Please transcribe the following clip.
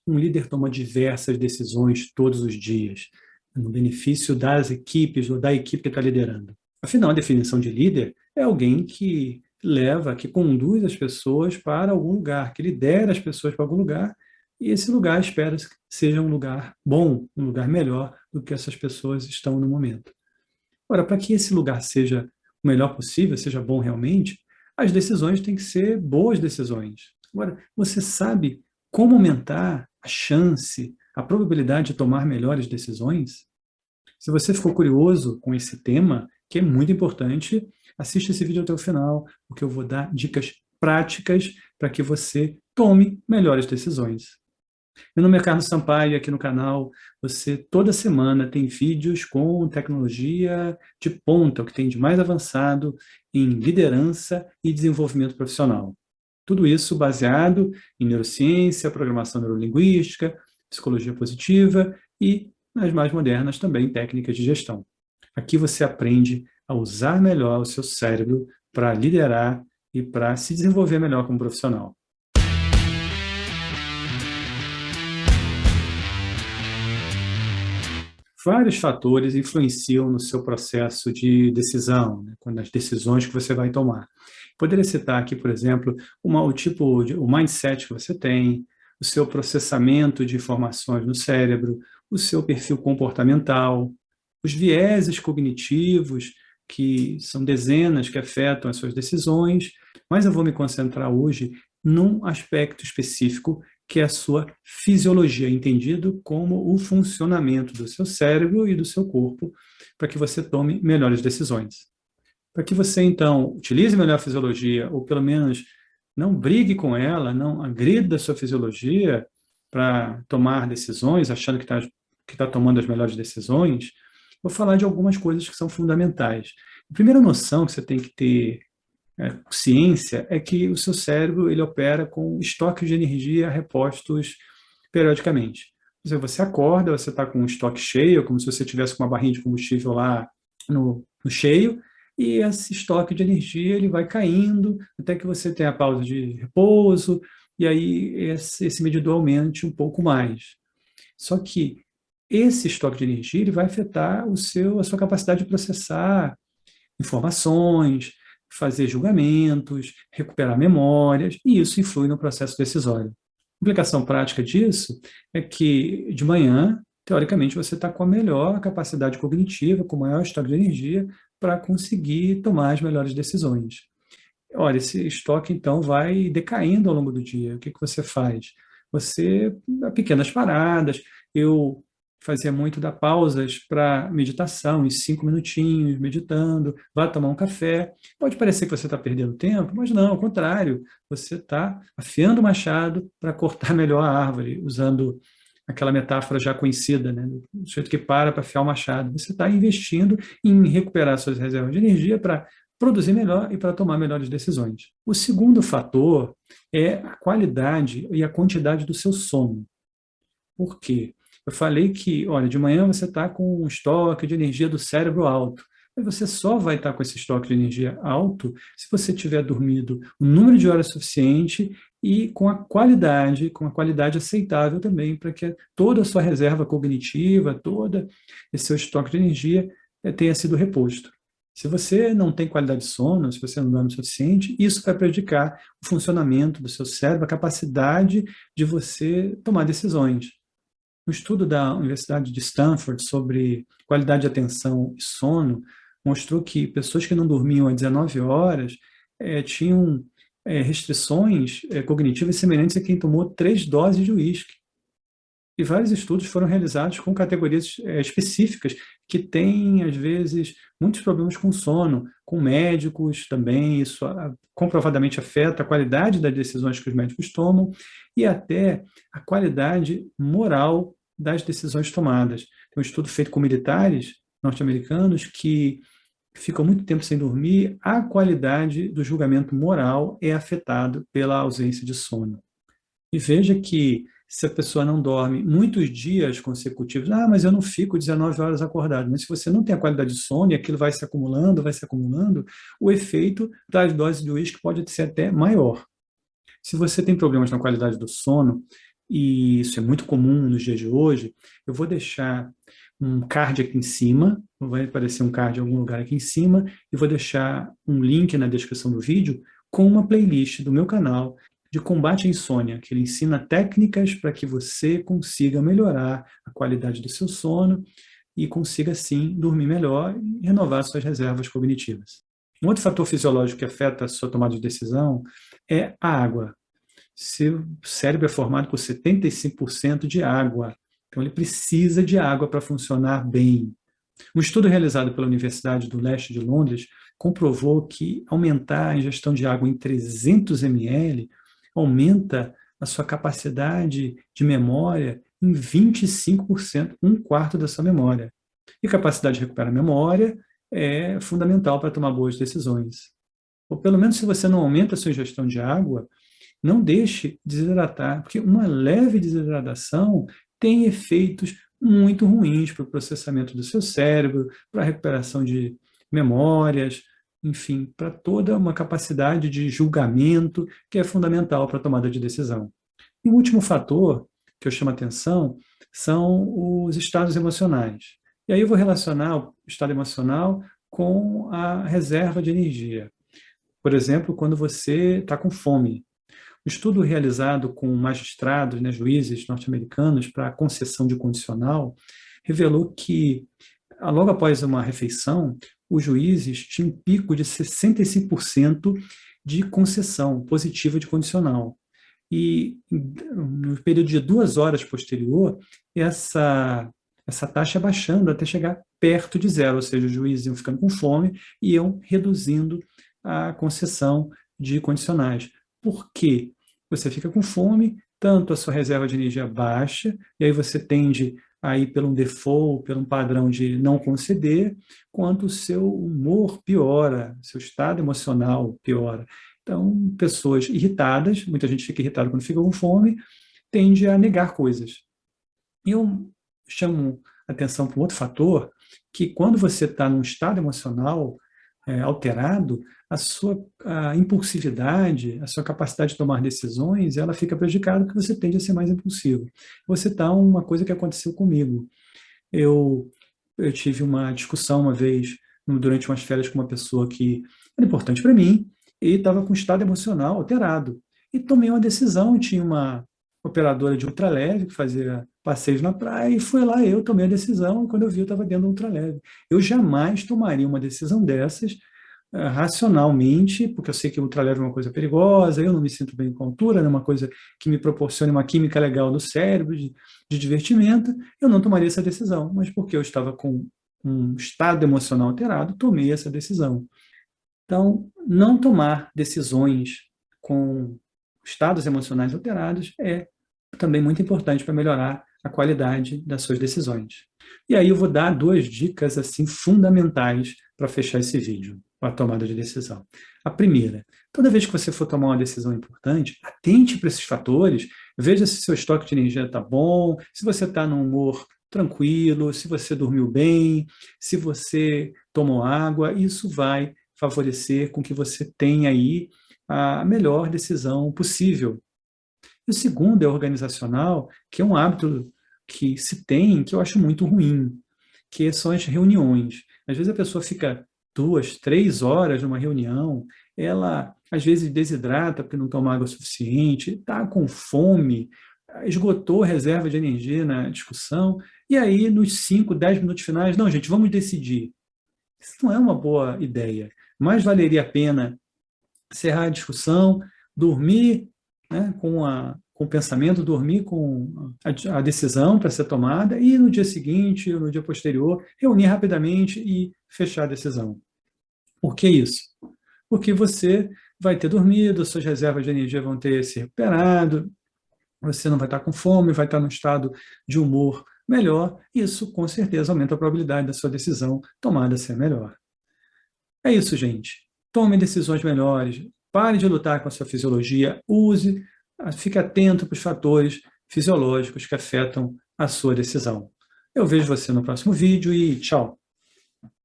um líder toma diversas decisões todos os dias, no benefício das equipes ou da equipe que está liderando? Afinal, a definição de líder é alguém que leva, que conduz as pessoas para algum lugar, que lidera as pessoas para algum lugar, e esse lugar espera-se que seja um lugar bom, um lugar melhor do que essas pessoas estão no momento. Ora, para que esse lugar seja o melhor possível, seja bom realmente, as decisões têm que ser boas decisões. Agora, você sabe como aumentar a chance, a probabilidade de tomar melhores decisões? Se você ficou curioso com esse tema, que é muito importante, assista esse vídeo até o final, porque eu vou dar dicas práticas para que você tome melhores decisões. Meu nome é Carlos Sampaio, aqui no canal você toda semana tem vídeos com tecnologia de ponta, o que tem de mais avançado em liderança e desenvolvimento profissional. Tudo isso baseado em neurociência, programação neurolinguística, psicologia positiva e, nas mais modernas, também técnicas de gestão. Aqui você aprende a usar melhor o seu cérebro para liderar e para se desenvolver melhor como profissional. Vários fatores influenciam no seu processo de decisão, né, nas decisões que você vai tomar. Poderia citar aqui, por exemplo, o mindset que você tem, o seu processamento de informações no cérebro, o seu perfil comportamental, os vieses cognitivos, que são dezenas que afetam as suas decisões, mas eu vou me concentrar hoje num aspecto específico, que é a sua fisiologia, entendido como o funcionamento do seu cérebro e do seu corpo, para que você tome melhores decisões. Para que você, então, utilize melhor a fisiologia, ou pelo menos não brigue com ela, não agrida a sua fisiologia para tomar decisões, achando que tá tomando as melhores decisões, vou falar de algumas coisas que são fundamentais. A primeira noção que você tem que ter ciência é que o seu cérebro ele opera com estoques de energia repostos periodicamente. Quer dizer, você acorda, você está com um estoque cheio, como se você tivesse com uma barrinha de combustível lá no cheio, e esse estoque de energia ele vai caindo até que você tenha a pausa de repouso, e aí esse medidor aumente um pouco mais. Só que esse estoque de energia ele vai afetar a sua capacidade de processar informações, fazer julgamentos, recuperar memórias, e isso influi no processo decisório. A implicação prática disso é que, de manhã, teoricamente, você está com a melhor capacidade cognitiva, com o maior estoque de energia, para conseguir tomar as melhores decisões. Olha, esse estoque, então, vai decaindo ao longo do dia. O que você faz? Você, pequenas paradas, eu fazia muito dar pausas para meditação, em 5 minutinhos, meditando, vá tomar um café. Pode parecer que você está perdendo tempo, mas não, ao contrário, você está afiando o machado para cortar melhor a árvore, usando aquela metáfora já conhecida, né? Do sujeito que para afiar o machado. Você está investindo em recuperar suas reservas de energia para produzir melhor e para tomar melhores decisões. O segundo fator é a qualidade e a quantidade do seu sono. Por quê? Eu falei que, olha, de manhã você está com um estoque de energia do cérebro alto. Mas você só vai estar com esse estoque de energia alto se você tiver dormido o número de horas suficiente e com a qualidade aceitável também, para que toda a sua reserva cognitiva, todo esse seu estoque de energia tenha sido reposto. Se você não tem qualidade de sono, se você não dorme o suficiente, isso vai prejudicar o funcionamento do seu cérebro, a capacidade de você tomar decisões. Um estudo da Universidade de Stanford sobre qualidade de atenção e sono mostrou que pessoas que não dormiam há 19 horas tinham restrições cognitivas semelhantes a quem tomou 3 doses de uísque. E vários estudos foram realizados com categorias específicas que têm, às vezes, muitos problemas com sono, com médicos também, isso comprovadamente afeta a qualidade das decisões que os médicos tomam e até a qualidade moral das decisões tomadas. Tem um estudo feito com militares norte-americanos que ficam muito tempo sem dormir, a qualidade do julgamento moral é afetado pela ausência de sono. E veja que se a pessoa não dorme muitos dias consecutivos, mas eu não fico 19 horas acordado. Mas se você não tem a qualidade de sono e aquilo vai se acumulando, o efeito das doses de uísque pode ser até maior. Se você tem problemas na qualidade do sono, e isso é muito comum nos dias de hoje, eu vou deixar um card aqui em cima, vai aparecer um card em algum lugar aqui em cima, e vou deixar um link na descrição do vídeo com uma playlist do meu canal de combate à insônia, que ele ensina técnicas para que você consiga melhorar a qualidade do seu sono e consiga, sim, dormir melhor e renovar suas reservas cognitivas. Um outro fator fisiológico que afeta a sua tomada de decisão é a água. Seu cérebro é formado por 75% de água, então ele precisa de água para funcionar bem. Um estudo realizado pela Universidade do Leste de Londres comprovou que aumentar a ingestão de água em 300 ml aumenta a sua capacidade de memória em 25%, um quarto da sua memória. E capacidade de recuperar a memória é fundamental para tomar boas decisões. Ou pelo menos se você não aumenta a sua ingestão de água, não deixe desidratar, porque uma leve desidratação tem efeitos muito ruins para o processamento do seu cérebro, para a recuperação de memórias, enfim, para toda uma capacidade de julgamento que é fundamental para a tomada de decisão. E o último fator que eu chamo a atenção são os estados emocionais. E aí eu vou relacionar o estado emocional com a reserva de energia. Por exemplo, quando você está com fome. Um estudo realizado com magistrados, né, juízes norte-americanos para a concessão de condicional, revelou que, logo após uma refeição, os juízes tinham um pico de 65% de concessão positiva de condicional. E no período de 2 horas posterior, essa taxa baixando até chegar perto de zero, ou seja, os juízes iam ficando com fome e iam reduzindo a concessão de condicionais. Por quê? Você fica com fome, tanto a sua reserva de energia baixa, e aí você tende a ir pelo default, pelo padrão de não conceder, quanto o seu humor piora, seu estado emocional piora. Então, pessoas irritadas, muita gente fica irritada quando fica com fome, tende a negar coisas. E eu chamo atenção para um outro fator, que quando você está num estado emocional alterado, a impulsividade, a sua capacidade de tomar decisões, ela fica prejudicada porque você tende a ser mais impulsivo. Vou citar uma coisa que aconteceu comigo. Eu tive uma discussão uma vez, durante umas férias, com uma pessoa que era importante para mim e estava com um estado emocional alterado. E tomei uma decisão, tinha uma operadora de ultraleve que fazia passeios na praia e foi lá, eu tomei a decisão e quando eu vi eu estava dentro do ultraleve. Eu jamais tomaria uma decisão dessas racionalmente, porque eu sei que o ultraleve é uma coisa perigosa, eu não me sinto bem com a altura, é uma coisa que me proporciona uma química legal no cérebro, de divertimento, eu não tomaria essa decisão, mas porque eu estava com um estado emocional alterado, tomei essa decisão. Então, não tomar decisões com estados emocionais alterados é também muito importante para melhorar a qualidade das suas decisões. E aí eu vou dar 2 dicas assim fundamentais para fechar esse vídeo, a tomada de decisão. A primeira, toda vez que você for tomar uma decisão importante, atente para esses fatores, veja se seu estoque de energia está bom, se você está num humor tranquilo, se você dormiu bem, se você tomou água, isso vai favorecer com que você tenha aí a melhor decisão possível. E o segundo é organizacional, que é um hábito que se tem, que eu acho muito ruim, que são as reuniões. Às vezes a pessoa fica 2, 3 horas numa reunião, ela às vezes desidrata porque não toma água suficiente, está com fome, esgotou a reserva de energia na discussão, e aí nos 5, 10 minutos finais, não, gente, vamos decidir. Isso não é uma boa ideia. Mais valeria a pena encerrar a discussão, dormir, né, com o pensamento, dormir com a decisão para ser tomada e no dia seguinte, ou no dia posterior, reunir rapidamente e fechar a decisão. Por que isso? Porque você vai ter dormido, suas reservas de energia vão ter se recuperado, você não vai estar com fome, vai estar num estado de humor melhor, isso com certeza aumenta a probabilidade da sua decisão tomada ser melhor. É isso, gente. Tome decisões melhores, pare de lutar com a sua fisiologia, fique atento para os fatores fisiológicos que afetam a sua decisão. Eu vejo você no próximo vídeo e tchau!